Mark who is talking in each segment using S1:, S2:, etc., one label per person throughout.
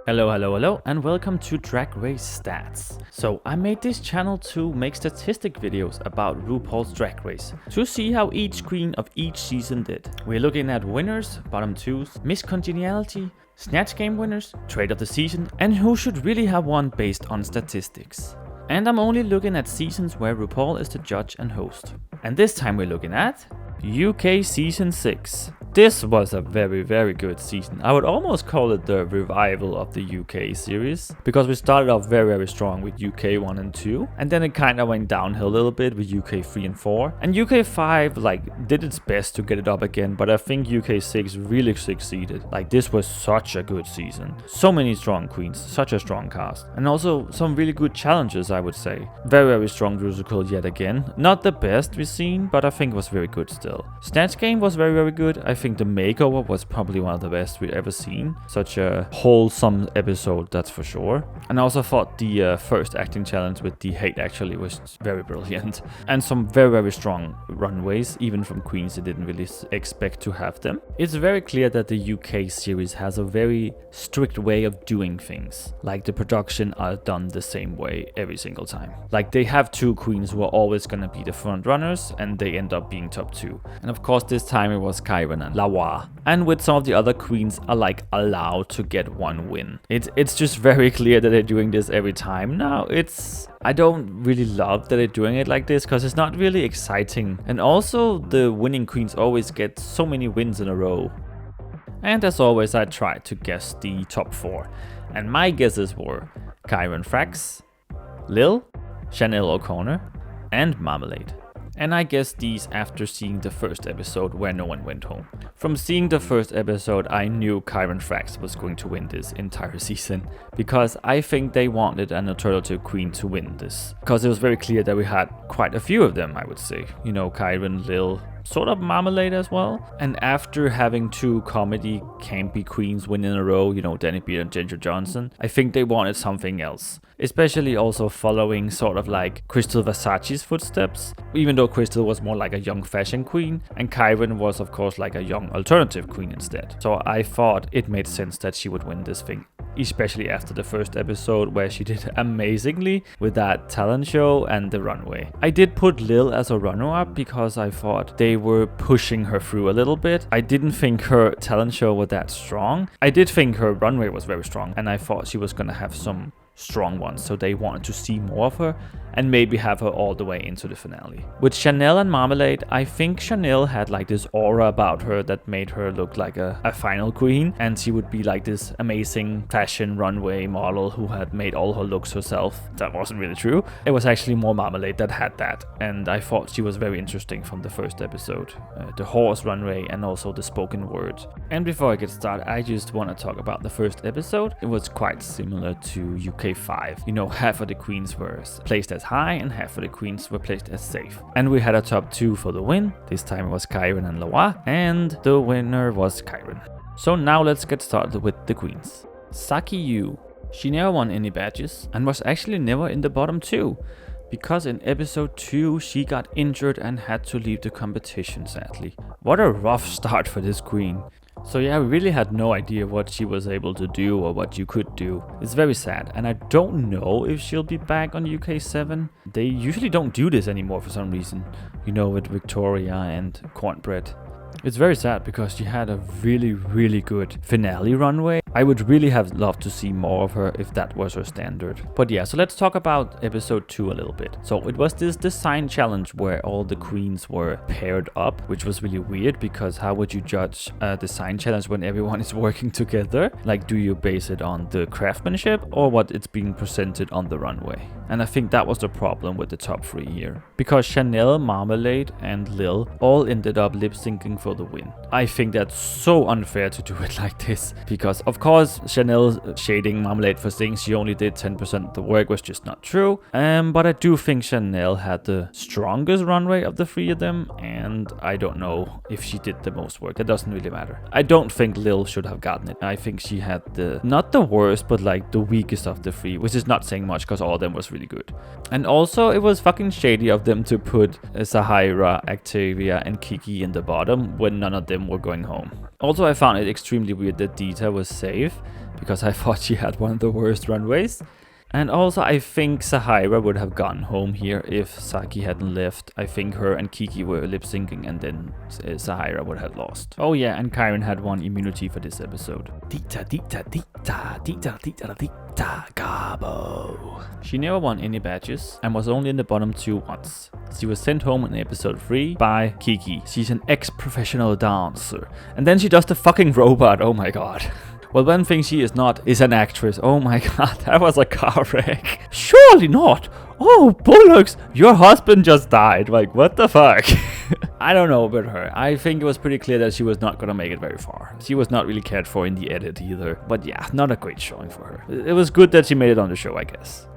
S1: Hello, and welcome to Drag Race Stats. So, I made this channel to make statistic videos about RuPaul's Drag Race, to see how each queen of each season did. We're looking at winners, bottom twos, Miss Congeniality, Snatch Game winners, Trade of the Season, and who should really have won based on statistics. And I'm only looking at seasons where RuPaul is the judge and host. And this time we're looking at UK Season 6. This was a very good season. I would almost call it the revival of the UK series, because we started off very strong with UK 1 and 2, and then it kind of went downhill a little bit with UK 3 and 4, and UK 5 did its best to get it up again, but I think UK 6 really succeeded. This was such a good season. So many strong queens, such a strong cast, and also some really good challenges, I would say. Very strong musical yet again. Not the best we've seen, but I think it was very good still. Snatch Game was very good. I think the makeover was probably one of the best we've ever seen. Such a wholesome episode, that's for sure. And I also thought the first acting challenge with the hate actually was very brilliant. And some very strong runways, even from queens that didn't really expect to have them. It's very clear that the UK series has a very strict way of doing things. The production are done the same way every single time. They have two queens who are always gonna be the front runners, and they end up being top two. And of course this time it was Kyron and Lawa. And with some of the other queens are allowed to get one win. It's just very clear that they're doing this every time now. I don't really love that they're doing it like this, because it's not really exciting. And also the winning queens always get so many wins in a row. And as always, I tried to guess the top 4. And my guesses were Kyron Frax, Lil, Chanel O'Connor, and Marmalade. And I guessed these after seeing the first episode where no one went home. From seeing the first episode, I knew Kyron Frax was going to win this entire season, because I think they wanted an alternative queen to win this. Because it was very clear that we had quite a few of them, I would say. Kyron, Lil, sort of Marmalade as well. And after having two comedy campy queens win in a row, Danny Beard and Ginger Johnson, I think they wanted something else. Especially also following sort of Crystal Versace's footsteps, even though Crystal was more like a young fashion queen, and Kyron was of course a young alternative queen instead. So I thought it made sense that she would win this thing. Especially after the first episode where she did amazingly with that talent show and the runway. I did put Lil as a runner-up because I thought they were pushing her through a little bit. I didn't think her talent show was that strong. I did think her runway was very strong, and I thought she was gonna have some strong ones, so they wanted to see more of her and maybe have her all the way into the finale. With Chanel and Marmalade, I think Chanel had this aura about her that made her look like a final queen, and she would be this amazing fashion runway model who had made all her looks herself. That wasn't really true. It was actually more Marmalade that had that, and I thought she was very interesting from the first episode. The horse runway and also the spoken word. And before I get started, I just want to talk about the first episode. It was quite similar to UK 5. Half of the queens were placed as high and half of the queens were placed as safe. And we had a top 2 for the win. This time it was Kyron and Lawa, and the winner was Kyron. So now let's get started with the queens. Saki Yu. She never won any badges and was actually never in the bottom 2. Because in episode 2 she got injured and had to leave the competition, sadly. What a rough start for this queen. So yeah, we really had no idea what she was able to do or what you could do. It's very sad, and I don't know if she'll be back on UK 7. They usually don't do this anymore for some reason, with Victoria and Cornbread. It's very sad because she had a really good finale runway. I would really have loved to see more of her if that was her standard. But yeah, so let's talk about episode 2 a little bit. So it was this design challenge where all the queens were paired up, which was really weird because how would you judge a design challenge when everyone is working together? Do you base it on the craftsmanship or what it's being presented on the runway? And I think that was the problem with the top 3 here. Because Chanel, Marmalade and Lil all ended up lip syncing for the win. I think that's so unfair to do it like this, because of course Chanel shading Marmalade for saying she only did 10% of the work was just not true, but I do think Chanel had the strongest runway of the 3 of them, and I don't know if she did the most work. That doesn't really matter. I don't think Lil should have gotten it. I think she had not the worst, but the weakest of the 3, which is not saying much because all of them was really good. And also it was fucking shady of them to put Sahira, Octavia and Kiki in the bottom when none of them were going home. Also, I found it extremely weird that Dita was safe because I thought she had one of the worst runways. And also, I think Sahira would have gone home here if Saki hadn't left. I think her and Kiki were lip syncing and then Sahira would have lost. Oh yeah, and Kyron had one immunity for this episode. Dita, dita, dita, dita, dita, dita, gabo. She never won any badges and was only in the bottom 2 once. She was sent home in episode 3 by Kiki. She's an ex-professional dancer. And then she does the fucking robot, oh my god. Well, one thing she is not is an actress. Oh my god, that was a car wreck. Surely not. Oh, bollocks, your husband just died. Like, what the fuck? I don't know about her. I think it was pretty clear that she was not gonna make it very far. She was not really cared for in the edit either. But yeah, not a great showing for her. It was good that she made it on the show, I guess.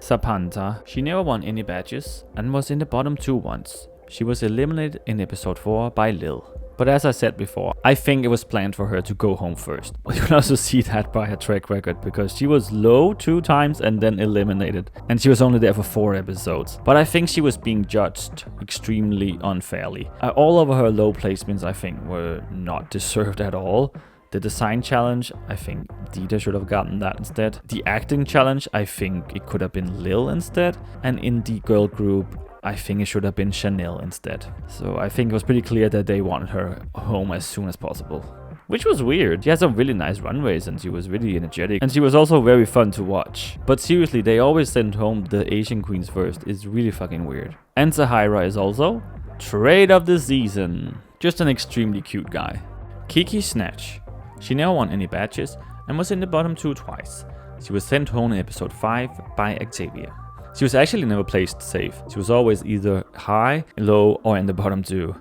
S1: Sapanta. She never won any badges and was in the bottom 2 once. She was eliminated in episode 4 by Lil. But as I said before, I think it was planned for her to go home first. But you can also see that by her track record, because she was low 2 times and then eliminated. And she was only there for 4 episodes. But I think she was being judged extremely unfairly. All of her low placements, I think, were not deserved at all. The design challenge, I think Dita should have gotten that instead. The acting challenge, I think it could have been Lil instead. And in the girl group, I think it should have been Chanel instead. So I think it was pretty clear that they wanted her home as soon as possible. Which was weird. She had some really nice runways and she was really energetic. And she was also very fun to watch. But seriously, they always send home the Asian queens first. It's really fucking weird. And Sahira is also trade of the season. Just an extremely cute guy. Kiki Snatch. She never won any badges and was in the bottom 2 twice. She was sent home in episode 5 by Octavia. She was actually never placed safe. She was always either high, low, or in the bottom 2.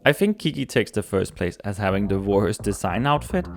S1: I think Kiki takes the first place as having the worst design outfit,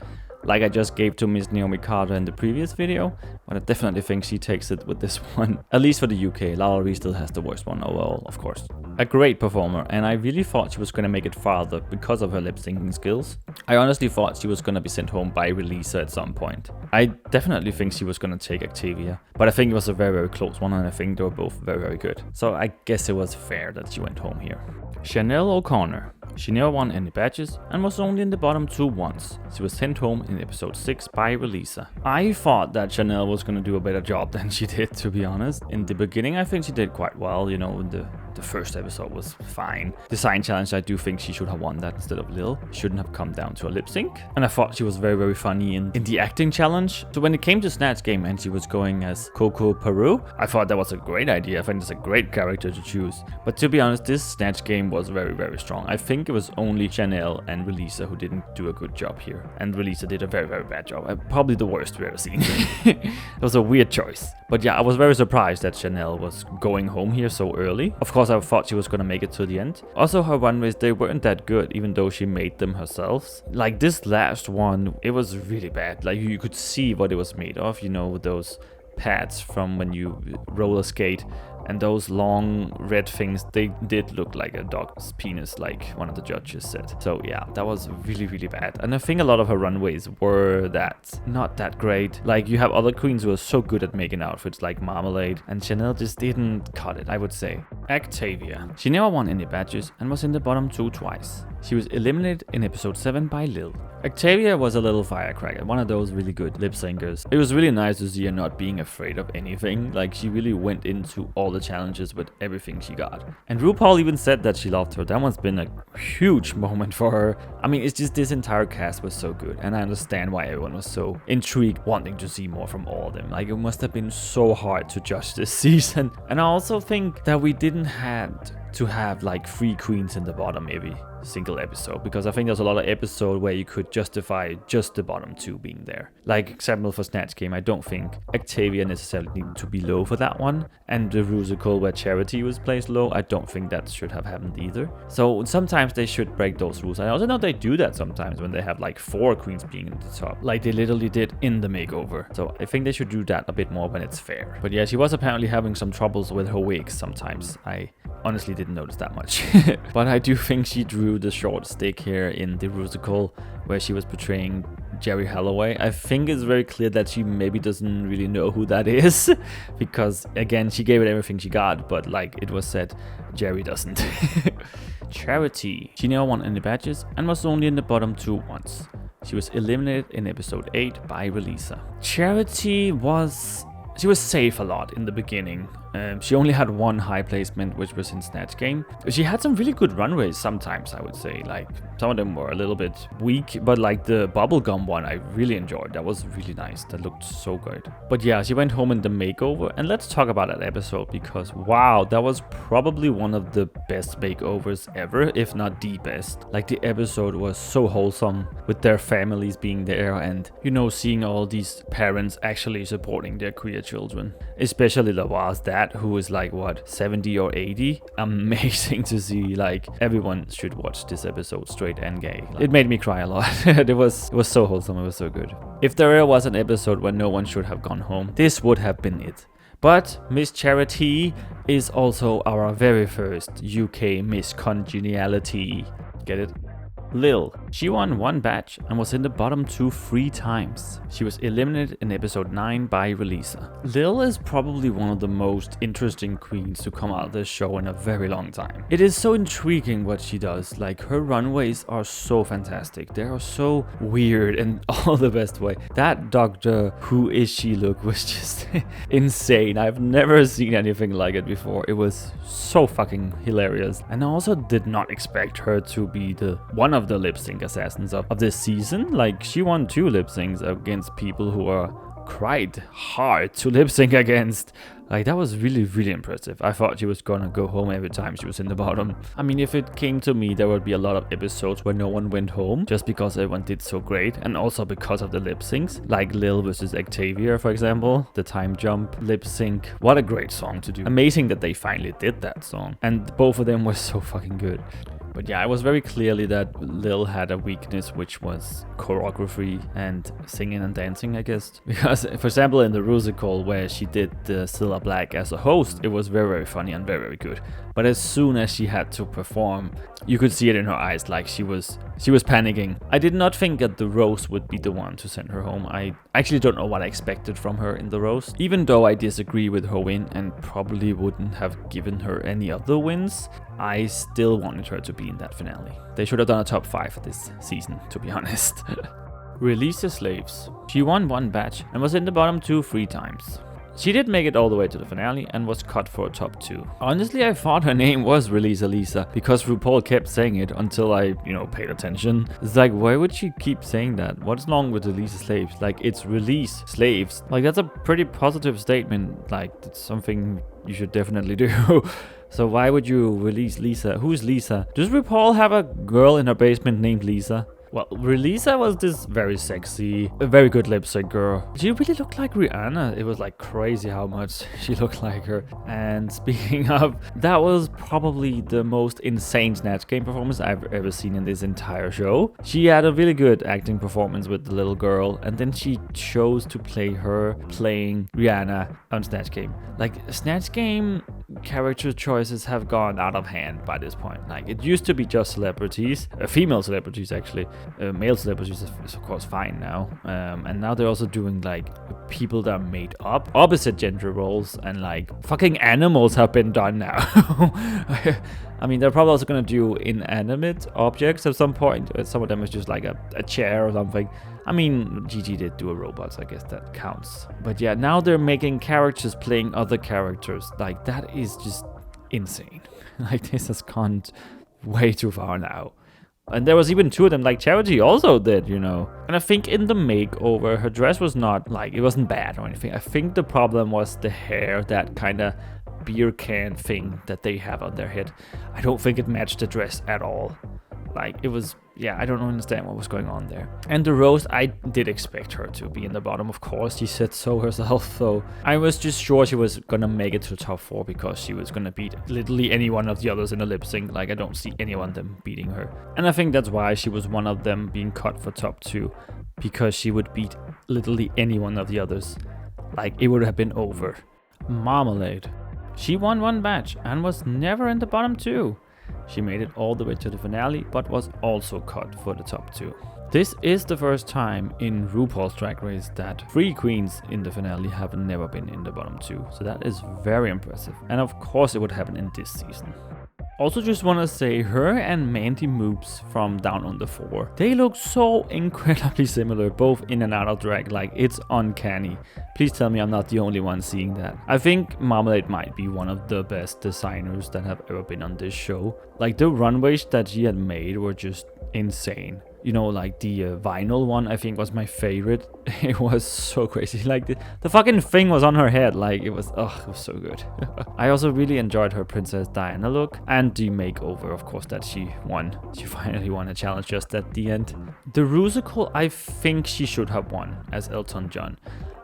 S1: like I just gave to Miss Naomi Carter in the previous video, but I definitely think she takes it with this one. At least for the UK, Lalaurie still has the worst one overall, of course. A great performer, and I really thought she was going to make it farther because of her lip syncing skills. I honestly thought she was going to be sent home by Releaser at some point. I definitely think she was going to take Octavia, but I think it was a very, very close one, and I think they were both very, very good. So I guess it was fair that she went home here. Chanel O'Connor. She never won any badges and was only in the bottom 2 once. She was sent home in episode 6 by Releaser. I thought that Chanel was going to do a better job than she did, to be honest. In the beginning, I think she did quite well. You know, the first episode was fine. Design challenge, I do think she should have won that instead of Lil. Shouldn't have come down to a lip sync. And I thought she was very, very funny in the acting challenge. So when it came to Snatch Game and she was going as Coco Peru, I thought that was a great idea. I think it's a great character to choose. But to be honest, this Snatch Game was very, very strong. I think it was only Chanel and Releaser who didn't do a good job here. And Releaser did a very, very bad job. Probably the worst we've ever seen. It was a weird choice. But yeah, I was very surprised that Chanel was going home here so early. Of course, I thought she was going to make it to the end. Also, her runways, they weren't that good, even though she made them herself. Like this last one, it was really bad. Like you could see what it was made of, you know, those pads from when you roller skate. And those long red things, they did look like a dog's penis, like one of the judges said. So yeah, that was really, really bad. And I think a lot of her runways were not that great. Like you have other queens who are so good at making outfits like Marmalade, and Chanel just didn't cut it, I would say. Octavia. She never won any badges and was in the bottom 2 twice. She was eliminated in episode 7 by Lil. Octavia was a little firecracker, one of those really good lip syncers. It was really nice to see her not being afraid of anything. Like she really went into all the challenges with everything she got. And RuPaul even said that she loved her. That one's been a huge moment for her. I mean, it's just this entire cast was so good, and I understand why everyone was so intrigued, wanting to see more from all of them. Like it must have been so hard to judge this season. And I also think that we didn't have to have like 3 queens in the bottom every single episode, because I think there's a lot of episodes where you could justify just the bottom 2 being there. Like example for Snatch Game, I don't think Octavia necessarily needed to be low for that one, and the musical where Charity was placed low, I don't think that should have happened either. So sometimes they should break those rules. I also know they do that sometimes when they have like 4 queens being in the top, like they literally did in the makeover. So I think they should do that a bit more when it's fair. But yeah, she was apparently having some troubles with her wigs sometimes. I honestly didn't notice that much. But I do think she drew the short stick here in the musical where she was portraying Jerry Holloway. I think it's very clear that she maybe doesn't really know who that is, because again, she gave it everything she got, but like it was said, Jerry doesn't. Charity. She never won any badges and was only in the bottom 2 once. She was eliminated in episode 8 by Relisa. Charity she was safe a lot in the beginning. She only had one high placement, which was in Snatch Game. She had some really good runways sometimes, I would say. Like, some of them were a little bit weak, but like the bubblegum one I really enjoyed. That was really nice. That looked so good. But yeah, she went home in the makeover, and let's talk about that episode because wow, that was probably one of the best makeovers ever, if not the best. Like, the episode was so wholesome with their families being there and, you know, seeing all these parents actually supporting their queer children. Especially Lavoie's dad, who is like, what, 70 or 80? Amazing to see. Like, everyone should watch this episode, straight and gay. Like, it made me cry a lot. It was so wholesome, it was so good. If there was an episode where no one should have gone home, this would have been it. But Miss Charity is also our very first UK Miss Congeniality. Get it? Lil. She won 1 batch and was in the bottom 2 3 times. She was eliminated in episode 9 by Relisa. Lil is probably one of the most interesting queens to come out of this show in a very long time. It is so intriguing what she does. Like, her runways are so fantastic. They are so weird in all the best way. That Doctor Who Is She look was just insane. I've never seen anything like it before. It was so fucking hilarious. And I also did not expect her to be one of the lip sync assassins of this season. Like, she won 2 lip syncs against people who are quite hard to lip sync against. Like, that was really, really impressive. I thought she was gonna go home every time she was in the bottom. I mean, if it came to me, there would be a lot of episodes where no one went home just because everyone did so great, and also because of the lip syncs, like Lil versus Octavia, for example, the time jump lip sync. What a great song to do. Amazing that they finally did that song, and both of them were so fucking good. But yeah, it was very clearly that Lil had a weakness, which was choreography and singing and dancing, I guess. Because, for example, in the Rusical, where she did the Cilla Black as a host, it was very, very funny and very, very good. But as soon as she had to perform, you could see it in her eyes, like she was panicking. I did not think that the roast would be the one to send her home. I actually don't know what I expected from her in the roast. Even though I disagree with her win and probably wouldn't have given her any other wins, I still wanted her to be in that finale. They should have done a top 5 this season, to be honest. Release the Slaves. She won 1 batch and was in the bottom 2 3 times. She did make it all the way to the finale and was cut for a top 2. Honestly, I thought her name was Release Elisa because RuPaul kept saying it until I, paid attention. It's like, why would she keep saying that? What's wrong with Release Slaves? Like, it's Release Slaves. Like, that's a pretty positive statement. Like, it's something you should definitely do. So why would you release Lisa? Who's Lisa? Does RuPaul have a girl in her basement named Lisa? Well, Relisa was this very sexy, very good lip sync girl. She really looked like Rihanna. It was like crazy how much she looked like her. And speaking of, that was probably the most insane Snatch Game performance I've ever seen in this entire show. She had a really good acting performance with the little girl, and then she chose to play her playing Rihanna on Snatch Game. Like, Snatch Game character choices have gone out of hand by this point. Like, it used to be just celebrities, female celebrities actually. Male celebrities is of course fine now, and now they're also doing like people that are made up, opposite gender roles, and like fucking animals have been done now. I mean, they're probably also gonna do inanimate objects at some point. Some of them is just like a chair or something. I mean, Gigi did do a robot, so I guess that counts. But yeah, now they're making characters playing other characters. Like, that is just insane. Like, this has gone way too far now. And there was even 2 of them, like Charity also did, And I think in the makeover, her dress was not, like, it wasn't bad or anything. I think the problem was the hair, that kind of beer can thing that they have on their head. I don't think it matched the dress at all. Like, it was, yeah, I don't understand what was going on there. And the roast, I did expect her to be in the bottom, of course. She said so herself, so I was just sure she was gonna make it to the top 4 because she was gonna beat literally any one of the others in a lip sync. Like, I don't see anyone of them beating her. And I think that's why she was one of them being cut for top 2, because she would beat literally any one of the others. Like, it would have been over. Marmalade. She won 1 batch and was never in the bottom 2. She made it all the way to the finale, but was also cut for the top 2. This is the first time in RuPaul's Drag Race that 3 queens in the finale have never been in the bottom 2. So that is very impressive. And of course it would happen in this season. Also just want to say, her and Mandy Moops from Down Under 4, they look so incredibly similar, both in and out of drag, like it's uncanny. Please tell me I'm not the only one seeing that. I think Marmalade might be one of the best designers that have ever been on this show. Like the runways that she had made were just insane. You know, like the vinyl one, I think was my favorite. It was so crazy. Like the fucking thing was on her head. Like it was so good. I also really enjoyed her Princess Diana look and the makeover, of course, that she won. She finally won a challenge just at the end. The Rusical, I think she should have won as Elton John.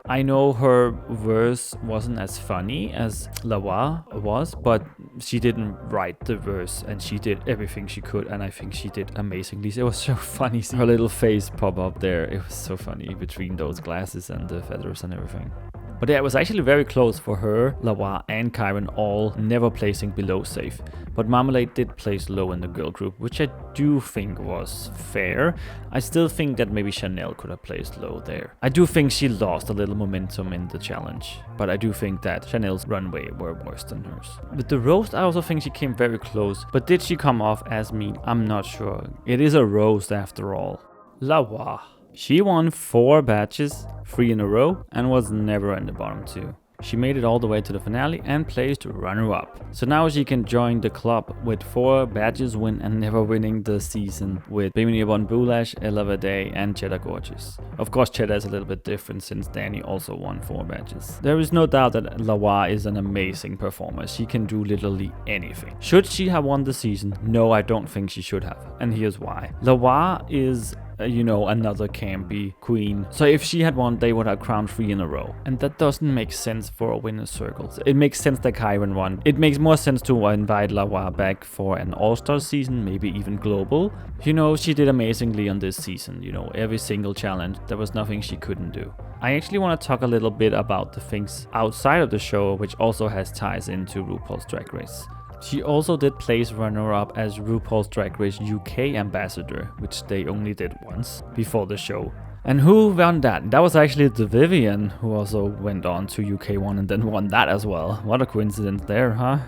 S1: I know her verse wasn't as funny as Lavoie was, but she didn't write the verse and she did everything she could, and I think she did amazingly. It was so funny seeing her little face pop up there. It was so funny between those glasses and the feathers and everything. But yeah, it was actually very close for her, Lavoie and Kyron all never placing below safe. But Marmalade did place low in the girl group, which I do think was fair. I still think that maybe Chanel could have placed low there. I do think she lost a little momentum in the challenge, but I do think that Chanel's runway were worse than hers. With the roast, I also think she came very close, but did she come off as mean? I'm not sure. It is a roast after all. Lavoie. She won 4 badges, 3 in a row, and was never in the bottom 2. She made it all the way to the finale and placed runner-up. So now she can join the club with 4 badges win and never winning the season with Bimini Bon Boulash, Ella Vaday and Cheddar Gorgeous. Of course, Cheddar is a little bit different since Danny also won 4 badges. There is no doubt that Lavoie is an amazing performer. She can do literally anything. Should she have won the season? No, I don't think she should have. And here's why. Lavoie is you know, another campy queen. So if she had won, they would have crowned 3 in a row. And that doesn't make sense for a winner's circle. It makes sense that Kyron won. It makes more sense to invite Lavoie back for an all-star season, maybe even global. You know, she did amazingly on this season. You know, every single challenge, there was nothing she couldn't do. I actually want to talk a little bit about the things outside of the show, which also has ties into RuPaul's Drag Race. She also did place runner-up as RuPaul's Drag Race UK ambassador, which they only did once before the show. And who won that? That was actually the Vivian, who also went on to UK1 and then won that as well. What a coincidence there, huh?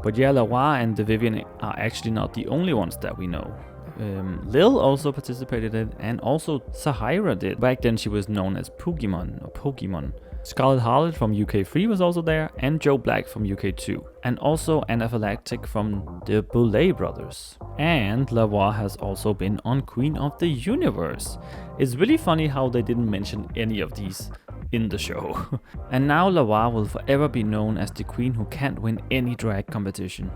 S1: But yeah, Lavoie and the Vivian are actually not the only ones that we know. Lil also participated in, and also Sahira did. Back then she was known as Pokemon. Scarlet Harlot from UK3 was also there, and Joe Black from UK2, and also Anaphylactic from the Boulay brothers. And Lavoie has also been on Queen of the Universe. It's really funny how they didn't mention any of these in the show. And now Lavoie will forever be known as the queen who can't win any drag competition.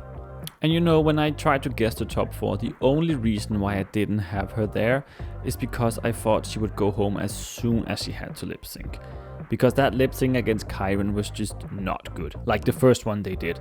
S1: And you know, when I tried to guess the top 4, the only reason why I didn't have her there is because I thought she would go home as soon as she had to lip sync. Because that lip sync against Kyron was just not good. Like the first one they did.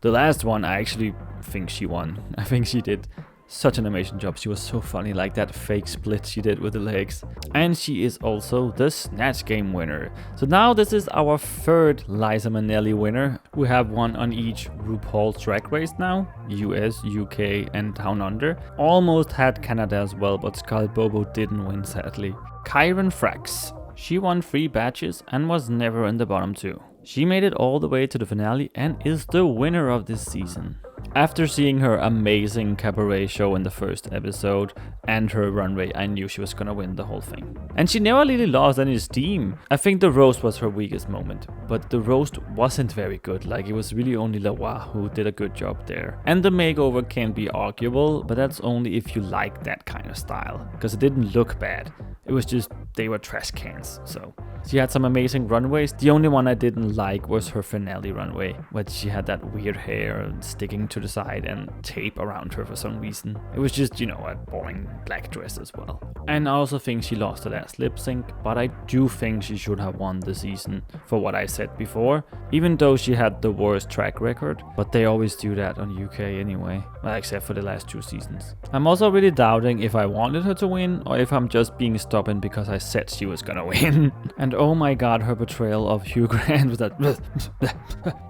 S1: The last one, I actually think she won. I think she did such an amazing job. She was so funny, like that fake split she did with the legs. And she is also the Snatch Game winner. So now this is our 3rd Liza Minnelli winner. We have one on each RuPaul's Drag Race now. US, UK and Down Under. Almost had Canada as well, but Scarlett Bobo didn't win sadly. Kyron Frax. She won 3 badges and was never in the bottom 2. She made it all the way to the finale and is the winner of this season. After seeing her amazing cabaret show in the first episode and her runway, I knew she was gonna win the whole thing. And she never really lost any steam. I think the roast was her weakest moment, but the roast wasn't very good. Like, it was really only Lavoie who did a good job there. And the makeover can be arguable, but that's only if you like that kind of style, because it didn't look bad. It was just, they were trash cans, so. She had some amazing runways. The only one I didn't like was her finale runway, where she had that weird hair sticking to the side and tape around her for some reason. It was just, you know, a boring black dress as well. And I also think she lost the last lip sync, but I do think she should have won the season for what I said before, even though she had the worst track record, but they always do that on UK anyway, well, except for the last 2 seasons. I'm also really doubting if I wanted her to win or if I'm just being stubborn because I said she was gonna win. And oh my god, her betrayal of Hugh Grant with that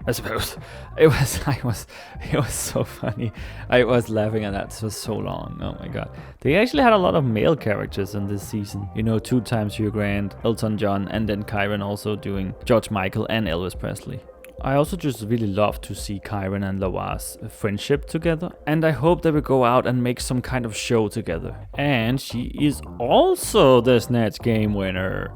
S1: I suppose. It was so funny. I was laughing at that for so long. Oh my god. They actually had a lot of male characters in this season. You know, 2 times Hugh Grant, Elton John, and then Kyron also doing George Michael and Elvis Presley. I also just really love to see Kyron and Lawa's friendship together, and I hope they will go out and make some kind of show together. And she is also the Snatch Game winner.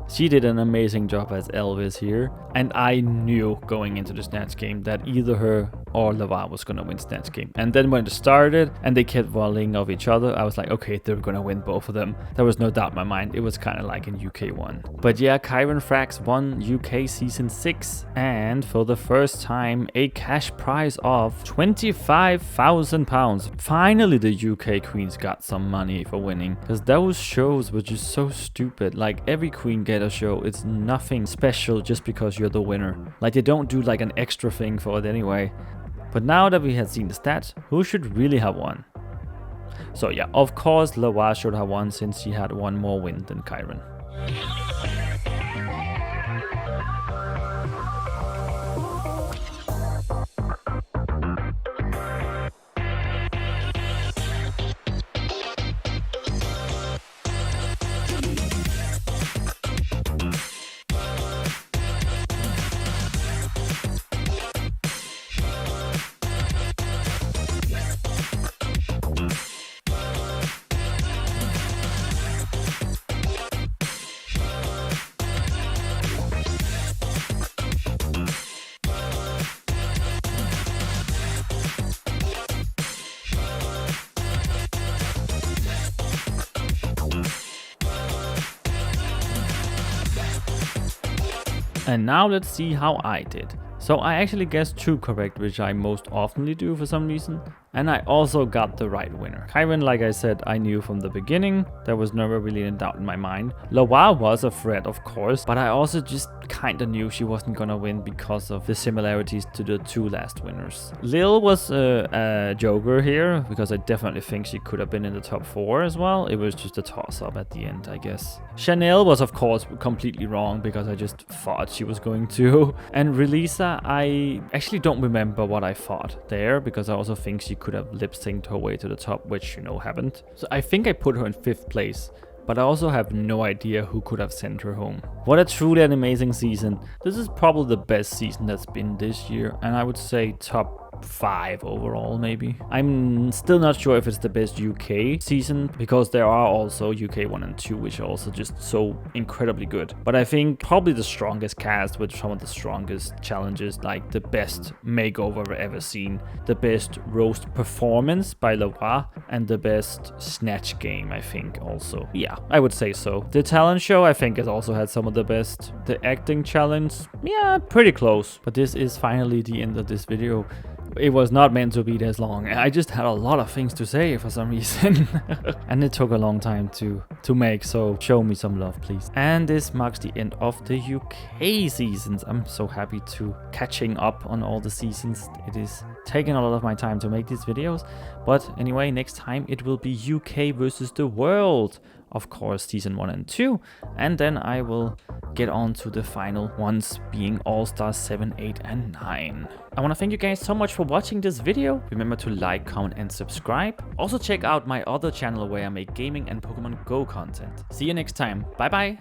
S1: She did an amazing job as Elvis here, and I knew going into the Snatch Game that either her or Lawa was gonna win Snatch Game. And then when it started and they kept volleying off each other, I was like, okay, they're gonna win both of them. There was no doubt in my mind. It was kind of like in UK1. But yeah, Kyron Frax won UK Season 6, and for the first time, a cash prize of £25,000. Finally, the UK queens got some money for winning, because those shows were just so stupid. Like, every queen get a show. It's nothing special just because you're the winner. Like, they don't do like an extra thing for it anyway. But now that we have seen the stats, who should really have won? So yeah, of course Lawa should have won, since she had one more win than Kyron. And now let's see how I did. So I actually guessed 2 correct, which I most oftenly do for some reason. And I also got the right winner. Kyron, like I said, I knew from the beginning. There was never really a doubt in my mind. Lawa was a threat, of course, but I also just kinda knew she wasn't gonna win because of the similarities to the 2 last winners. Lil was a joker here, because I definitely think she could have been in the top 4 as well. It was just a toss-up at the end, I guess. Chanel was, of course, completely wrong, because I just thought she was going to. And Relisa, I actually don't remember what I thought there, because I also think she could have lip-synced her way to the top, which, you know, happened. So I think I put her in 5th place, but I also have no idea who could have sent her home. What a truly an amazing season. This is probably the best season that's been this year, and I would say top 5 overall, maybe. I'm still not sure if it's the best UK season, because there are also UK 1 and 2, which are also just so incredibly good. But I think probably the strongest cast with some of the strongest challenges, like the best makeover I've ever seen, the best roast performance by Lawa, and the best Snatch Game, I think also. Yeah, I would say so. The talent show, I think, has also had some of the best. The acting challenge, yeah, pretty close. But this is finally the end of this video. It was not meant to be this long. I just had a lot of things to say for some reason. And it took a long time to make, so show me some love, please. And this marks the end of the UK seasons. I'm so happy to catching up on all the seasons. It is taking a lot of my time to make these videos. But anyway, next time it will be UK versus the world. Of course, season 1 and 2. And then I will get on to the final ones, being All-Stars 7, 8, and 9. I want to thank you guys so much for watching this video. Remember to like, comment, and subscribe. Also check out my other channel where I make gaming and Pokemon Go content. See you next time. Bye bye.